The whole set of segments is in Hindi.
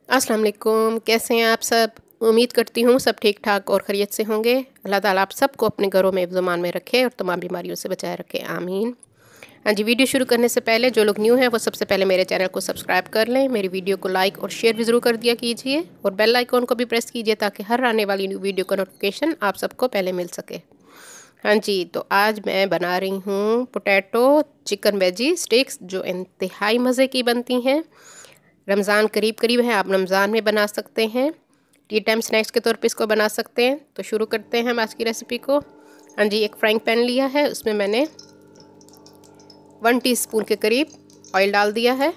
अस्सलाम वालेकुम। कैसे हैं आप सब? उम्मीद करती हूँ सब ठीक ठाक और खैरियत से होंगे। अल्लाह ताला आप सबको अपने घरों में ज़मान में रखे और तमाम बीमारियों से बचाए रखे, आमीन। हाँ जी, वीडियो शुरू करने से पहले जो लोग न्यू हैं वो सबसे पहले मेरे चैनल को सब्सक्राइब कर लें, मेरी वीडियो को लाइक और शेयर भी ज़रूर कर दिया कीजिए और बेल आइकॉन को भी प्रेस कीजिए ताकि हर आने वाली न्यू वीडियो का नोटिफिकेशन आप सबको पहले मिल सके। हाँ जी, तो आज मैं बना रही हूँ पोटैटो चिकन वेजी स्टिक्स जो इंतहाई मज़े की बनती हैं। रमज़ान करीब करीब है, आप रमज़ान में बना सकते हैं, टी टाइम स्नैक्स के तौर पे इसको बना सकते हैं। तो शुरू करते हैं हम आज की रेसिपी को। हाँ जी, एक फ्राइंग पैन लिया है, उसमें मैंने 1 टीस्पून के करीब ऑयल डाल दिया है।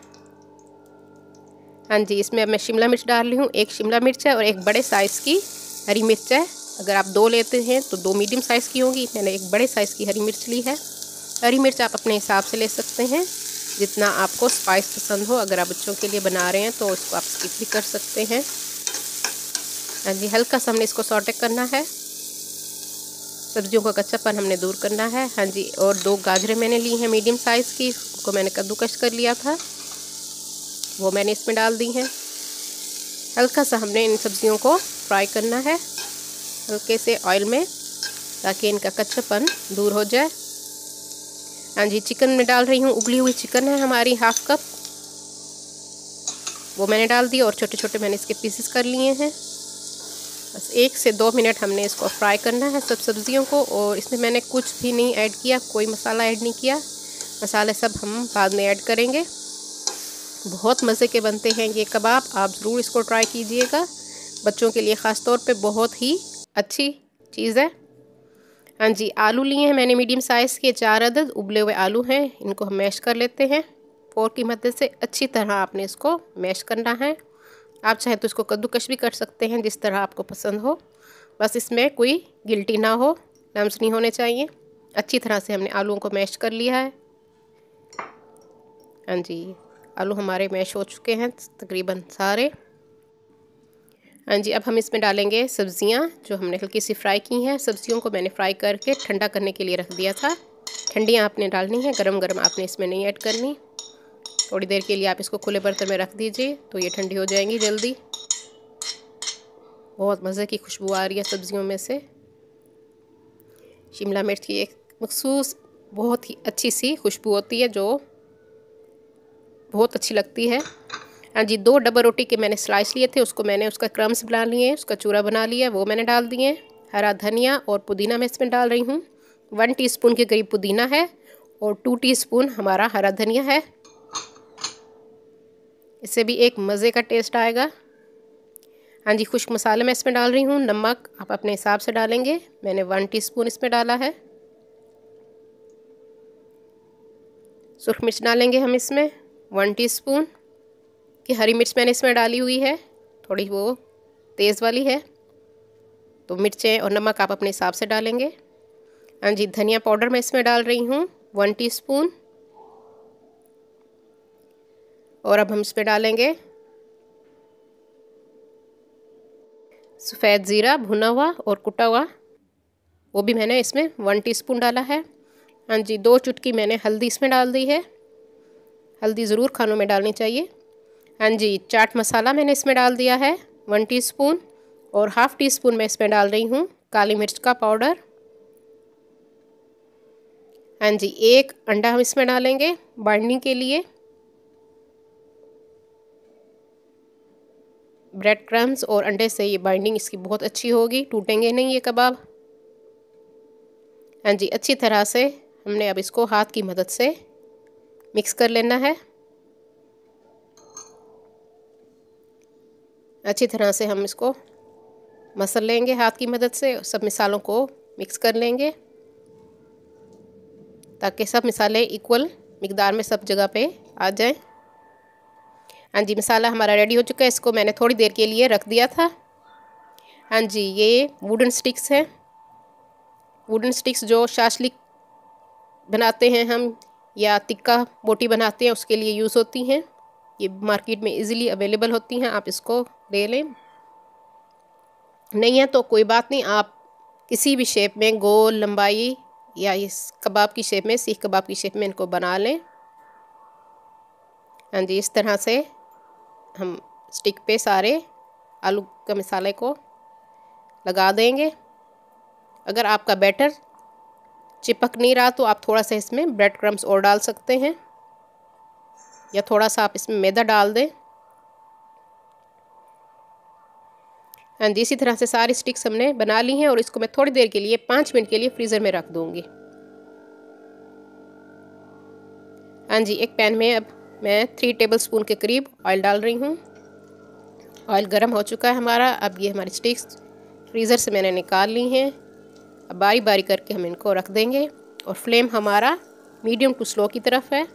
हाँ जी, इसमें अब मैं शिमला मिर्च डाल रही हूँ। एक शिमला मिर्च है और एक बड़े साइज़ की हरी मिर्च है। अगर आप 2 लेते हैं तो 2 मीडियम साइज़ की होंगी, मैंने एक बड़े साइज़ की हरी मिर्च ली है। हरी मिर्च आप अपने हिसाब से ले सकते हैं, जितना आपको स्पाइस पसंद हो। अगर आप बच्चों के लिए बना रहे हैं तो उसको आप स्किप भी कर सकते हैं। हाँ जी, हल्का सा हमने इसको सॉटे करना है, सब्जियों का कच्चापन हमने दूर करना है। हाँ जी, और 2 गाजरें मैंने ली हैं मीडियम साइज़ की, उनको मैंने कद्दूकस कर लिया था, वो मैंने इसमें डाल दी हैं। हल्का सा हमने इन सब्जियों को फ्राई करना है हल्के से ऑयल में, ताकि इनका कच्चापन दूर हो जाए। हाँ जी, चिकन में डाल रही हूँ, उबली हुई चिकन है हमारी 1/2 कप, वो मैंने डाल दी और छोटे छोटे मैंने इसके पीसेस कर लिए हैं। बस 1 से 2 मिनट हमने इसको फ्राई करना है सब सब्जियों को। और इसमें मैंने कुछ भी नहीं ऐड किया, कोई मसाला ऐड नहीं किया, मसाले सब हम बाद में ऐड करेंगे। बहुत मज़े के बनते हैं ये कबाब, आप ज़रूर इसको ट्राई कीजिएगा, बच्चों के लिए ख़ास तौर पे बहुत ही अच्छी चीज़ है। हाँ जी, आलू लिए हैं मैंने मीडियम साइज़ के 4 अदद उबले हुए आलू हैं, इनको हम मैश कर लेते हैं। फोर्क की मदद से अच्छी तरह आपने इसको मैश करना है। आप चाहें तो इसको कद्दूकस भी कर सकते हैं, जिस तरह आपको पसंद हो, बस इसमें कोई गिल्टी ना हो, लम्स नहीं होने चाहिए। अच्छी तरह से हमने आलूओं को मैश कर लिया है। हाँ जी, आलू हमारे मैश हो चुके हैं तकरीबन सारे। हाँ जी, अब हम इसमें डालेंगे सब्ज़ियाँ जो हमने हल्की सी फ्राई की हैं। सब्ज़ियों को मैंने फ्राई करके ठंडा करने के लिए रख दिया था। ठंडियाँ आपने डालनी है, गरम गरम आपने इसमें नहीं ऐड करनी। थोड़ी देर के लिए आप इसको खुले बर्तन में रख दीजिए तो ये ठंडी हो जाएंगी जल्दी। बहुत मज़े की खुशबू आ रही है सब्ज़ियों में से। शिमला मिर्च की एक मखसूस बहुत ही अच्छी सी खुशबू होती है जो बहुत अच्छी लगती है। हाँ जी, 2 डबल रोटी के मैंने स्लाइस लिए थे, उसको मैंने उसका क्रम्स बना लिए, उसका चूरा बना लिया, वो मैंने डाल दिए। हरा धनिया और पुदीना मैं इसमें डाल रही हूँ। 1 टीस्पून के करीब पुदीना है और 2 टीस्पून हमारा हरा धनिया है, इससे भी एक मज़े का टेस्ट आएगा। हाँ जी, खुश्क मसाले मैं इसमें डाल रही हूँ। नमक आप अपने हिसाब से डालेंगे, मैंने 1 टीस्पून इसमें डाला है। सुरख मिर्च डालेंगे हम इसमें 1 टीस्पून की हरी मिर्च मैंने इसमें डाली हुई है, थोड़ी वो तेज़ वाली है, तो मिर्चें और नमक आप अपने हिसाब से डालेंगे। हाँ जी, धनिया पाउडर मैं इसमें डाल रही हूँ 1 टीस्पून। और अब हम इसमें डालेंगे सफ़ेद ज़ीरा भुना हुआ और कुटा हुआ, वो भी मैंने इसमें 1 टीस्पून डाला है। हाँ जी, 2 चुटकी मैंने हल्दी इसमें डाल दी है, हल्दी ज़रूर खानों में डालनी चाहिए। हाँ जी, चाट मसाला मैंने इसमें डाल दिया है 1 टीस्पून और 1/2 टीस्पून मैं इसमें डाल रही हूँ काली मिर्च का पाउडर। हाँ जी, 1 अंडा हम इसमें डालेंगे बाइंडिंग के लिए। ब्रेड क्रम्स और अंडे से ये बाइंडिंग इसकी बहुत अच्छी होगी, टूटेंगे नहीं ये कबाब। हाँ जी, अच्छी तरह से हमने अब इसको हाथ की मदद से मिक्स कर लेना है। अच्छी तरह से हम इसको मसल लेंगे हाथ की मदद से, सब मिसालों को मिक्स कर लेंगे ताकि सब मिसाले इक्वल मिकदार में सब जगह पे आ जाएं। हाँ जी, मसाला हमारा रेडी हो चुका है, इसको मैंने थोड़ी देर के लिए रख दिया था। हाँ जी, ये वुडन स्टिक्स हैं, वुडन स्टिक्स जो शाशलिक बनाते हैं हम या टिक्का बोटी बनाते हैं उसके लिए यूज़ होती हैं। ये मार्केट में इजीली अवेलेबल होती हैं, आप इसको ले लें। नहीं है तो कोई बात नहीं, आप किसी भी शेप में गोल लंबाई या इस कबाब की शेप में, सीख कबाब की शेप में इनको बना लें। हाँ जी, इस तरह से हम स्टिक पे सारे आलू का मसाले को लगा देंगे। अगर आपका बैटर चिपक नहीं रहा तो आप थोड़ा सा इसमें ब्रेड क्रम्स और डाल सकते हैं, या थोड़ा सा आप इसमें मैदा डाल दें। हाँ जी, इसी तरह से सारी स्टिक्स हमने बना ली हैं और इसको मैं थोड़ी देर के लिए 5 मिनट के लिए फ्रीज़र में रख दूँगी। हाँ जी, एक पैन में अब मैं 3 टेबलस्पून के करीब ऑयल डाल रही हूँ। ऑयल गर्म हो चुका है हमारा। अब ये हमारी स्टिक्स फ्रीज़र से मैंने निकाल ली हैं। अब बारी बारी करके हम इनको रख देंगे और फ्लेम हमारा मीडियम टू स्लो की तरफ है,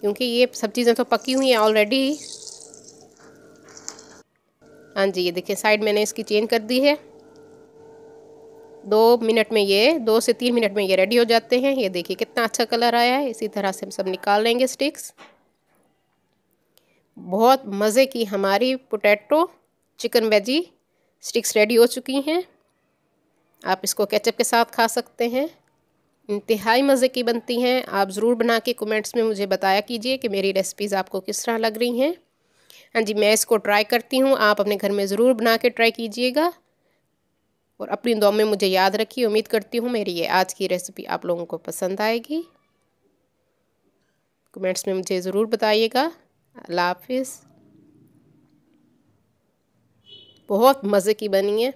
क्योंकि ये सब चीज़ें तो पकी हुई हैं ऑलरेडी। हाँ जी, ये देखिए साइड मैंने इसकी चेंज कर दी है। 2 से 3 मिनट में ये रेडी हो जाते हैं। ये देखिए कितना अच्छा कलर आया है। इसी तरह से हम सब निकाल लेंगे स्टिक्स। बहुत मज़े की हमारी potato chicken veggie sticks ready हो चुकी हैं। आप इसको केचप के साथ खा सकते हैं, इंतहाई मज़े की बनती हैं। आप ज़रूर बना के कमेंट्स में मुझे बताया कीजिए कि मेरी रेसिपीज़ आपको किस तरह लग रही हैं। हाँ जी, मैं इसको ट्राई करती हूँ, आप अपने घर में ज़रूर बना के ट्राई कीजिएगा और अपनी दुआ में मुझे याद रखिए। उम्मीद करती हूँ मेरी ये आज की रेसिपी आप लोगों को पसंद आएगी। कमेंट्स में मुझे ज़रूर बताइएगा। अल्लाह हाफिज़। बहुत मज़े की बनी है।